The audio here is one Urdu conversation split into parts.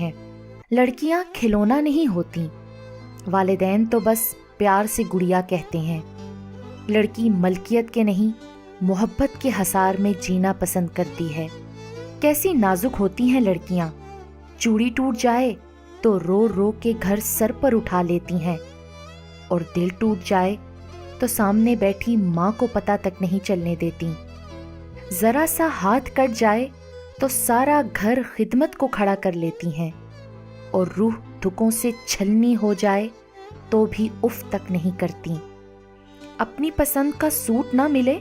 ہیں۔ لڑکیاں کھلونا نہیں ہوتی، والدین تو بس پیار سے گڑیا کہتے ہیں۔ لڑکی ملکیت کے نہیں، محبت کے حصار میں جینا پسند کرتی ہے۔ کیسی نازک ہوتی ہیں لڑکیاں، چوڑی ٹوٹ جائے تو رو رو کے گھر سر پر اٹھا لیتی ہیں، اور دل ٹوٹ جائے تو سامنے بیٹھی ماں کو پتہ تک نہیں چلنے دیتی۔ ذرا سا ہاتھ کٹ جائے تو سارا گھر خدمت کو کھڑا کر لیتی ہیں، اور روح دھکوں سے چھلنی ہو جائے تو بھی اف تک نہیں کرتی۔ اپنی پسند کا سوٹ نہ ملے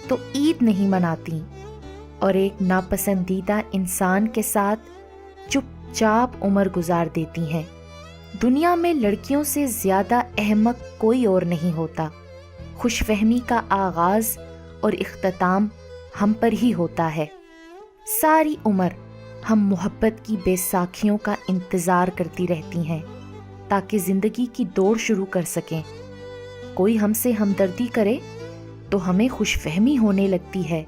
تو عید نہیں مناتی، اور ایک ناپسندیدہ انسان کے ساتھ چپ چاپ عمر گزار دیتی ہیں۔ دنیا میں لڑکیوں سے زیادہ احمق کوئی اور نہیں ہوتا۔ خوش فہمی کا آغاز اور اختتام ہم پر ہی ہوتا ہے۔ ساری عمر ہم محبت کی بے ساکھیوں کا انتظار کرتی رہتی ہیں تاکہ زندگی کی دوڑ شروع کر سکیں۔ کوئی ہم سے ہمدردی کرے تو ہمیں خوش فہمی ہونے لگتی ہے،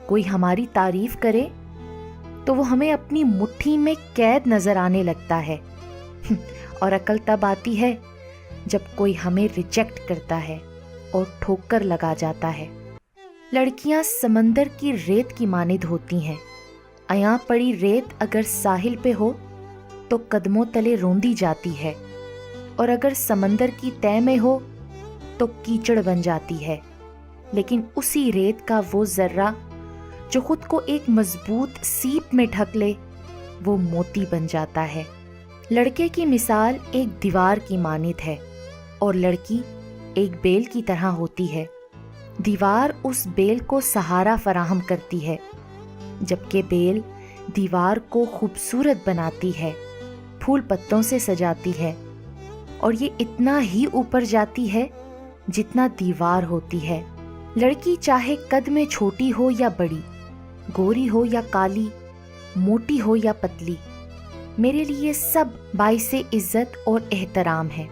کوئی ہماری تعریف کرے تو وہ ہمیں اپنی مٹھی میں قید نظر آنے لگتا ہے، اور عقل تب آتی ہے جب کوئی ہمیں ریجیکٹ کرتا ہے اور ٹھوکر لگا جاتا ہے۔ لڑکیاں سمندر کی ریت کی مانند ہوتی ہیں۔ عیاں پڑی ریت اگر ساحل پہ ہو تو قدموں تلے روندی جاتی ہے، اور اگر سمندر کی تہ میں ہو تو کیچڑ بن جاتی ہے۔ لیکن اسی ریت کا وہ ذرہ جو خود کو ایک مضبوط سیپ میں ڈھک لے، وہ موتی بن جاتا ہے۔ لڑکے کی مثال ایک دیوار کی مانند ہے، اور لڑکی ایک بیل کی طرح ہوتی ہے۔ دیوار اس بیل کو سہارا فراہم کرتی ہے، جبکہ بیل دیوار کو خوبصورت بناتی ہے، پھول پتوں سے سجاتی ہے، اور یہ اتنا ہی اوپر جاتی ہے جتنا دیوار ہوتی ہے۔ لڑکی چاہے قد میں چھوٹی ہو یا بڑی، گوری ہو یا کالی، موٹی ہو یا پتلی، میرے لیے سب باعث عزت اور احترام ہے۔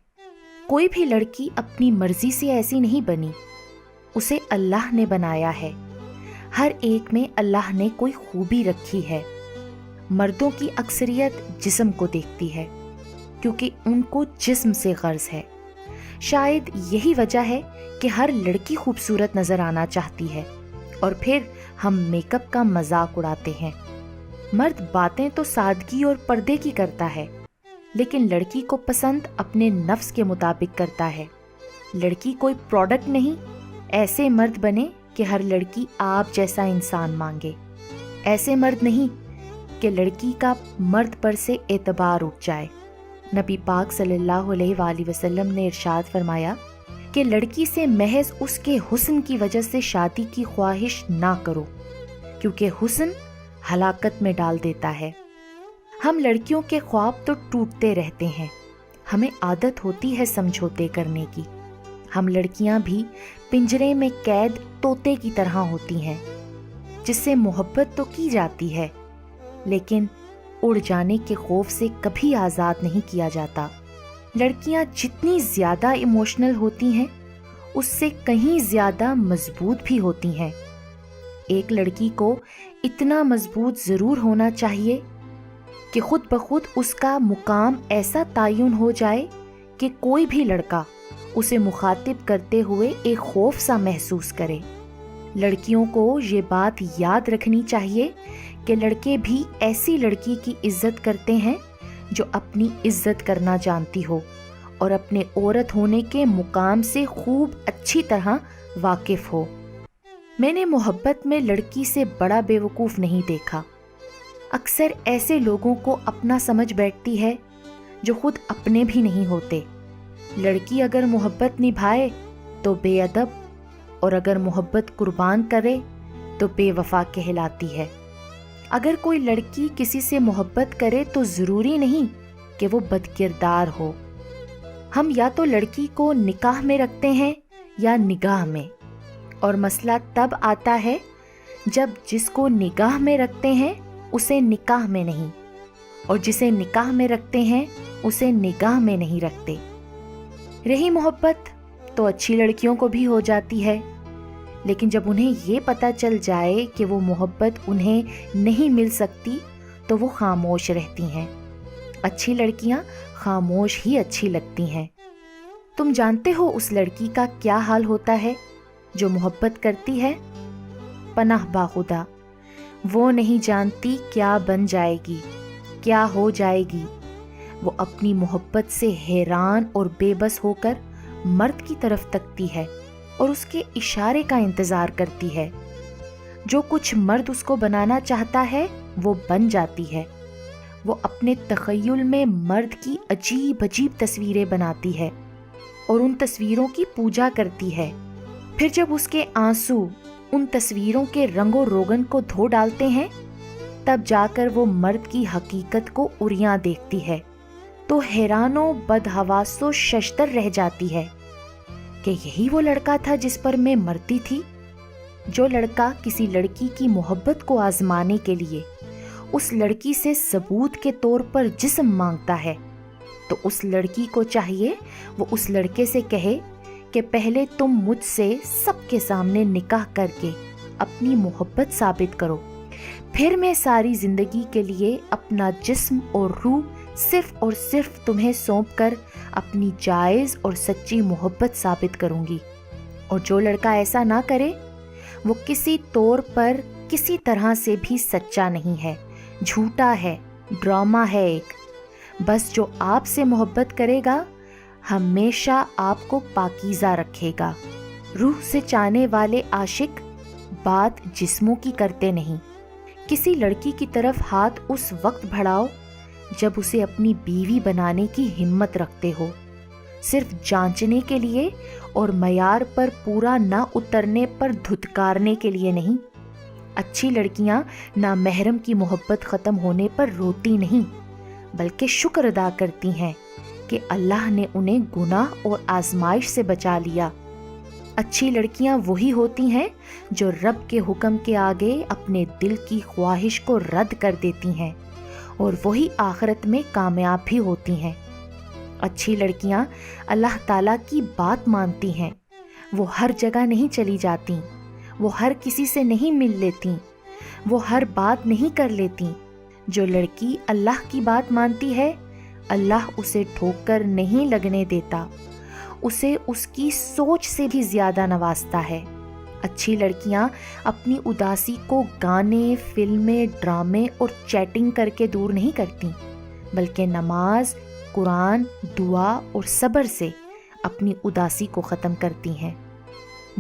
کوئی بھی لڑکی اپنی مرضی سے ایسی نہیں بنی، اسے اللہ نے بنایا ہے۔ ہر ایک میں اللہ نے کوئی خوبی رکھی ہے۔ مردوں کی اکثریت جسم کو دیکھتی ہے کیونکہ ان کو جسم سے غرض ہے۔ شاید یہی وجہ ہے کہ ہر لڑکی خوبصورت نظر آنا چاہتی ہے، اور پھر ہم میک اپ کا مذاق اڑاتے ہیں۔ مرد باتیں تو سادگی اور پردے کی کرتا ہے، لیکن لڑکی کو پسند اپنے نفس کے مطابق کرتا ہے۔ لڑکی کوئی پروڈکٹ نہیں، ایسے مرد بنے کہ ہر لڑکی آپ جیسا انسان مانگے، ایسے مرد نہیں کہ لڑکی کا مرد پر سے اعتبار اٹھ جائے۔ نبی پاک صلی اللہ علیہ وآلہ وسلم نے ارشاد فرمایا کہ لڑکی سے محض اس کے حسن کی وجہ سے شادی کی خواہش نہ کرو، کیونکہ حسن ہلاکت میں ڈال دیتا ہے۔ ہم لڑکیوں کے خواب تو ٹوٹتے رہتے ہیں، ہمیں عادت ہوتی ہے سمجھوتے کرنے کی۔ ہم لڑکیاں بھی پنجرے میں قید طوطے کی طرح ہوتی ہیں، جس سے محبت تو کی جاتی ہے، لیکن اڑ جانے کے خوف سے کبھی آزاد نہیں کیا جاتا۔ لڑکیاں جتنی زیادہ ایموشنل ہوتی ہیں، اس سے کہیں زیادہ مضبوط بھی ہوتی ہیں۔ ایک لڑکی کو اتنا مضبوط ضرور ہونا چاہیے کہ خود بخود اس کا مقام ایسا تعین ہو جائے کہ کوئی بھی لڑکا اسے مخاطب کرتے ہوئے ایک خوف سا محسوس کرے۔ لڑکیوں کو یہ بات یاد رکھنی چاہیے کہ لڑکے بھی ایسی لڑکی کی عزت کرتے ہیں جو اپنی عزت کرنا جانتی ہو اور اپنے عورت ہونے کے مقام سے خوب اچھی طرح واقف ہو۔ میں نے محبت میں لڑکی سے بڑا بیوقوف نہیں دیکھا۔ اکثر ایسے لوگوں کو اپنا سمجھ بیٹھتی ہے جو خود اپنے بھی نہیں ہوتے۔ لڑکی اگر محبت نبھائے تو بے ادب، اور اگر محبت قربان کرے تو بے وفا کہلاتی ہے۔ اگر کوئی لڑکی کسی سے محبت کرے تو ضروری نہیں کہ وہ بد کردار ہو۔ ہم یا تو لڑکی کو نکاح میں رکھتے ہیں یا نگاہ میں، اور مسئلہ تب آتا ہے جب جس کو نگاہ میں رکھتے ہیں اسے نکاح میں نہیں، اور جسے نکاح میں رکھتے ہیں اسے نگاہ میں نہیں رکھتے۔ رہی محبت تو اچھی لڑکیوں کو بھی ہو جاتی ہے، لیکن جب انہیں یہ پتہ چل جائے کہ وہ محبت انہیں نہیں مل سکتی تو وہ خاموش رہتی ہیں۔ اچھی لڑکیاں خاموش ہی اچھی لگتی ہیں۔ تم جانتے ہو اس لڑکی کا کیا حال ہوتا ہے جو محبت کرتی ہے؟ پناہ باخدا، وہ نہیں جانتی کیا بن جائے گی، کیا ہو جائے گی۔ وہ اپنی محبت سے حیران اور بے بس ہو کر مرد کی طرف تکتی ہے اور اس کے اشارے کا انتظار کرتی ہے۔ جو کچھ مرد اس کو بنانا چاہتا ہے وہ بن جاتی ہے۔ وہ اپنے تخیل میں مرد کی عجیب عجیب تصویریں بناتی ہے اور ان تصویروں کی پوجا کرتی ہے۔ پھر جب اس کے آنسو ان تصویروں کے رنگ و روغن کو دھو ڈالتے ہیں، تب جا کر وہ مرد کی حقیقت کو عریاں دیکھتی ہے تو حیران و بدحواس و ششدر رہ جاتی ہے کہ یہی وہ لڑکا تھا جس پر میں مرتی تھی۔ جو لڑکا کسی لڑکی کی محبت کو آزمانے کے لیے اس لڑکی سے ثبوت کے طور پر جسم مانگتا ہے، تو اس لڑکی کو چاہیے وہ اس لڑکے سے کہے کہ پہلے تم مجھ سے سب کے سامنے نکاح کر کے اپنی محبت ثابت کرو، پھر میں ساری زندگی کے لیے اپنا جسم اور روح صرف اور صرف تمہیں سونپ کر اپنی جائز اور سچی محبت ثابت کروں گی۔ اور جو لڑکا ایسا نہ کرے وہ کسی طور پر کسی طرح سے بھی سچا نہیں ہے، جھوٹا ہے، ڈرامہ ہے ایک۔ بس جو آپ سے محبت کرے گا ہمیشہ آپ کو پاکیزہ رکھے گا۔ روح سے چاہنے والے عاشق بات جسموں کی کرتے نہیں۔ کسی لڑکی کی طرف ہاتھ اس وقت بڑھاؤ جب اسے اپنی بیوی بنانے کی ہمت رکھتے ہو، صرف جانچنے کے لیے اور معیار پر پورا نہ اترنے پر دھتکارنے کے لیے نہیں۔ اچھی لڑکیاں نامحرم کی محبت ختم ہونے پر روتی نہیں، بلکہ شکر ادا کرتی ہیں کہ اللہ نے انہیں گناہ اور آزمائش سے بچا لیا۔ اچھی لڑکیاں وہی ہوتی ہیں جو رب کے حکم کے آگے اپنے دل کی خواہش کو رد کر دیتی ہیں، اور وہی آخرت میں کامیاب بھی ہوتی ہیں۔ اچھی لڑکیاں اللہ تعالیٰ کی بات مانتی ہیں، وہ ہر جگہ نہیں چلی جاتی، وہ ہر کسی سے نہیں مل لیتی، وہ ہر بات نہیں کر لیتی۔ جو لڑکی اللہ کی بات مانتی ہے، اللہ اسے ٹھوکر نہیں لگنے دیتا، اسے اس کی سوچ سے بھی زیادہ نوازتا ہے۔ اچھی لڑکیاں اپنی اداسی کو گانے، فلمیں، ڈرامے اور چیٹنگ کر کے دور نہیں کرتی، بلکہ نماز، قرآن، دعا اور صبر سے اپنی اداسی کو ختم کرتی ہیں۔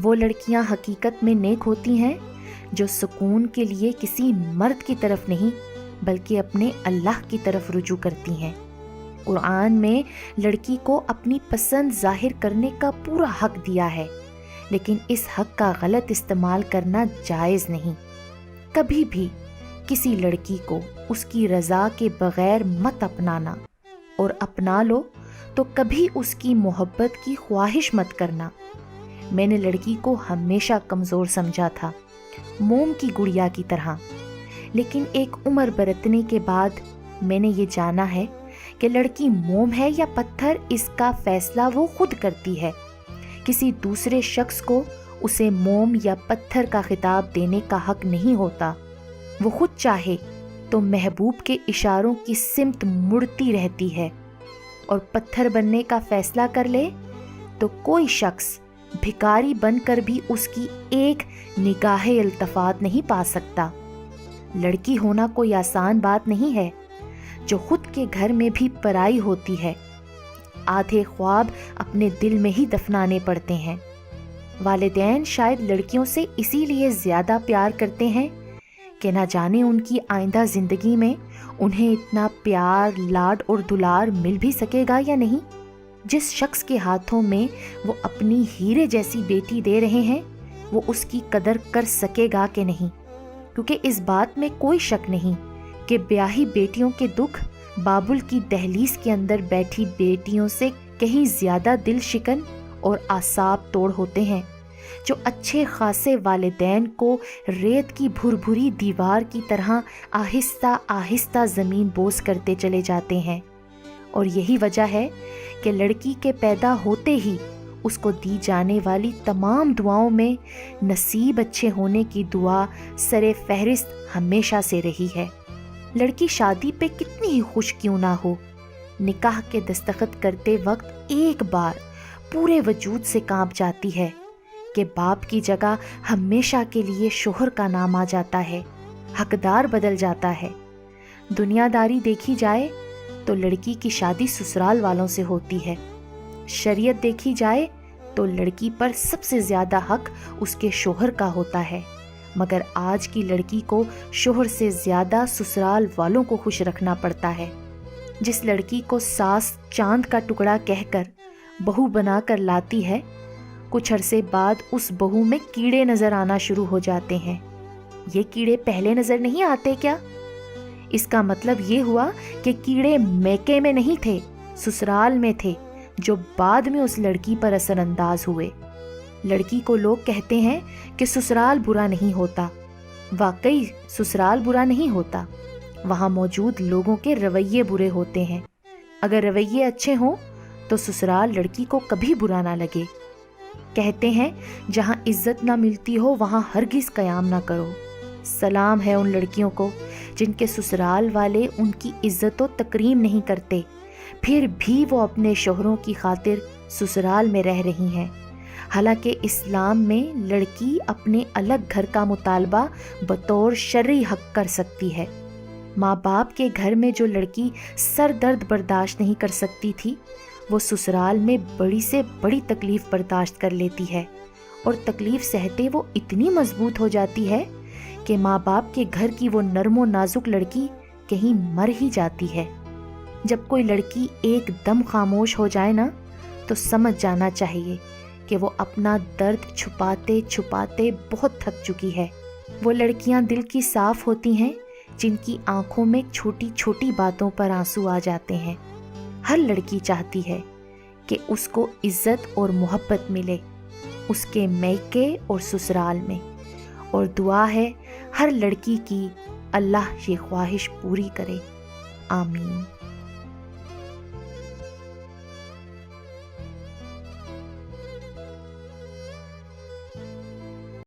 وہ لڑکیاں حقیقت میں نیک ہوتی ہیں جو سکون کے لیے کسی مرد کی طرف نہیں بلکہ اپنے اللہ کی طرف رجوع کرتی ہیں۔ قرآن میں لڑکی کو اپنی پسند ظاہر کرنے کا پورا حق دیا ہے، لیکن اس حق کا غلط استعمال کرنا جائز نہیں۔ کبھی بھی کسی لڑکی کو اس کی رضا کے بغیر مت اپنانا، اور اپنا لو تو کبھی اس کی محبت کی خواہش مت کرنا۔ میں نے لڑکی کو ہمیشہ کمزور سمجھا تھا، موم کی گڑیا کی طرح، لیکن ایک عمر برتنے کے بعد میں نے یہ جانا ہے کہ لڑکی موم ہے یا پتھر، اس کا فیصلہ وہ خود کرتی ہے۔ کسی دوسرے شخص کو اسے موم یا پتھر کا خطاب دینے کا حق نہیں ہوتا۔ وہ خود چاہے تو محبوب کے اشاروں کی سمت مڑتی رہتی ہے، اور پتھر بننے کا فیصلہ کر لے تو کوئی شخص بھکاری بن کر بھی اس کی ایک نگاہ التفات نہیں پا سکتا۔ لڑکی ہونا کوئی آسان بات نہیں ہے، جو خود کے گھر میں بھی پرائی ہوتی ہے۔ آدھے خواب اپنے دل میں ہی دفنانے پڑتے ہیں۔ والدین شاید لڑکیوں سے اسی لیے زیادہ پیار کرتے ہیں کہ نہ جانے ان کی آئندہ زندگی میں انہیں اتنا پیار، لاڈ اور دلار مل بھی سکے گا یا نہیں۔ جس شخص کے ہاتھوں میں وہ اپنی ہیرے جیسی بیٹی دے رہے ہیں، وہ اس کی قدر کر سکے گا کہ نہیں، کیونکہ اس بات میں کوئی شک نہیں کہ بیاہی بیٹیوں کے دکھ بابل کی دہلیز کے اندر بیٹھی بیٹیوں سے کہیں زیادہ دل شکن اور اعصاب توڑ ہوتے ہیں، جو اچھے خاصے والدین کو ریت کی بھری دیوار کی طرح آہستہ آہستہ زمین بوس کرتے چلے جاتے ہیں۔ اور یہی وجہ ہے کہ لڑکی کے پیدا ہوتے ہی اس کو دی جانے والی تمام دعاؤں میں نصیب اچھے ہونے کی دعا سر فہرست ہمیشہ سے رہی ہے۔ لڑکی شادی پہ کتنی ہی خوش کیوں نہ ہو، نکاح کے دستخط کرتے وقت ایک بار پورے وجود سے کانپ جاتی ہے کہ باپ کی جگہ ہمیشہ کے لیے شوہر کا نام آ جاتا ہے، حقدار بدل جاتا ہے۔ دنیا داری دیکھی جائے تو لڑکی کی شادی سسرال والوں سے ہوتی ہے، شریعت دیکھی جائے تو لڑکی پر سب سے زیادہ حق اس کے شوہر کا ہوتا ہے، مگر آج کی لڑکی کو شوہر سے زیادہ سسرال والوں کو خوش رکھنا پڑتا ہے۔ جس لڑکی کو ساس چاند کا ٹکڑا کہہ کر بہو بنا کر لاتی ہے، کچھ عرصے بعد اس بہو میں کیڑے نظر آنا شروع ہو جاتے ہیں۔ یہ کیڑے پہلے نظر نہیں آتے کیا؟ اس کا مطلب یہ ہوا کہ کیڑے میکے میں نہیں تھے، سسرال میں تھے، جو بعد میں اس لڑکی پر اثر انداز ہوئے۔ لڑکی کو لوگ کہتے ہیں کہ سسرال برا نہیں ہوتا، واقعی سسرال برا نہیں ہوتا، وہاں موجود لوگوں کے رویے برے ہوتے ہیں۔ اگر رویے اچھے ہوں تو سسرال لڑکی کو کبھی برا نہ لگے۔ کہتے ہیں جہاں عزت نہ ملتی ہو وہاں ہرگز قیام نہ کرو۔ سلام ہے ان لڑکیوں کو جن کے سسرال والے ان کی عزت و تکریم نہیں کرتے، پھر بھی وہ اپنے شوہروں کی خاطر سسرال میں رہ رہی ہیں، حالانکہ اسلام میں لڑکی اپنے الگ گھر کا مطالبہ بطور شرعی حق کر سکتی ہے۔ ماں باپ کے گھر میں جو لڑکی سر درد برداشت نہیں کر سکتی تھی، وہ سسرال میں بڑی سے بڑی تکلیف برداشت کر لیتی ہے، اور تکلیف سہتے وہ اتنی مضبوط ہو جاتی ہے کہ ماں باپ کے گھر کی وہ نرم و نازک لڑکی کہیں مر ہی جاتی ہے۔ جب کوئی لڑکی ایک دم خاموش ہو جائے نا، تو سمجھ جانا چاہیے کہ وہ اپنا درد چھپاتے چھپاتے بہت تھک چکی ہے۔ وہ لڑکیاں دل کی صاف ہوتی ہیں جن کی آنکھوں میں چھوٹی چھوٹی باتوں پر آنسو آ جاتے ہیں۔ ہر لڑکی چاہتی ہے کہ اس کو عزت اور محبت ملے، اس کے میکے اور سسرال میں، اور دعا ہے ہر لڑکی کی اللہ یہ خواہش پوری کرے۔ آمین۔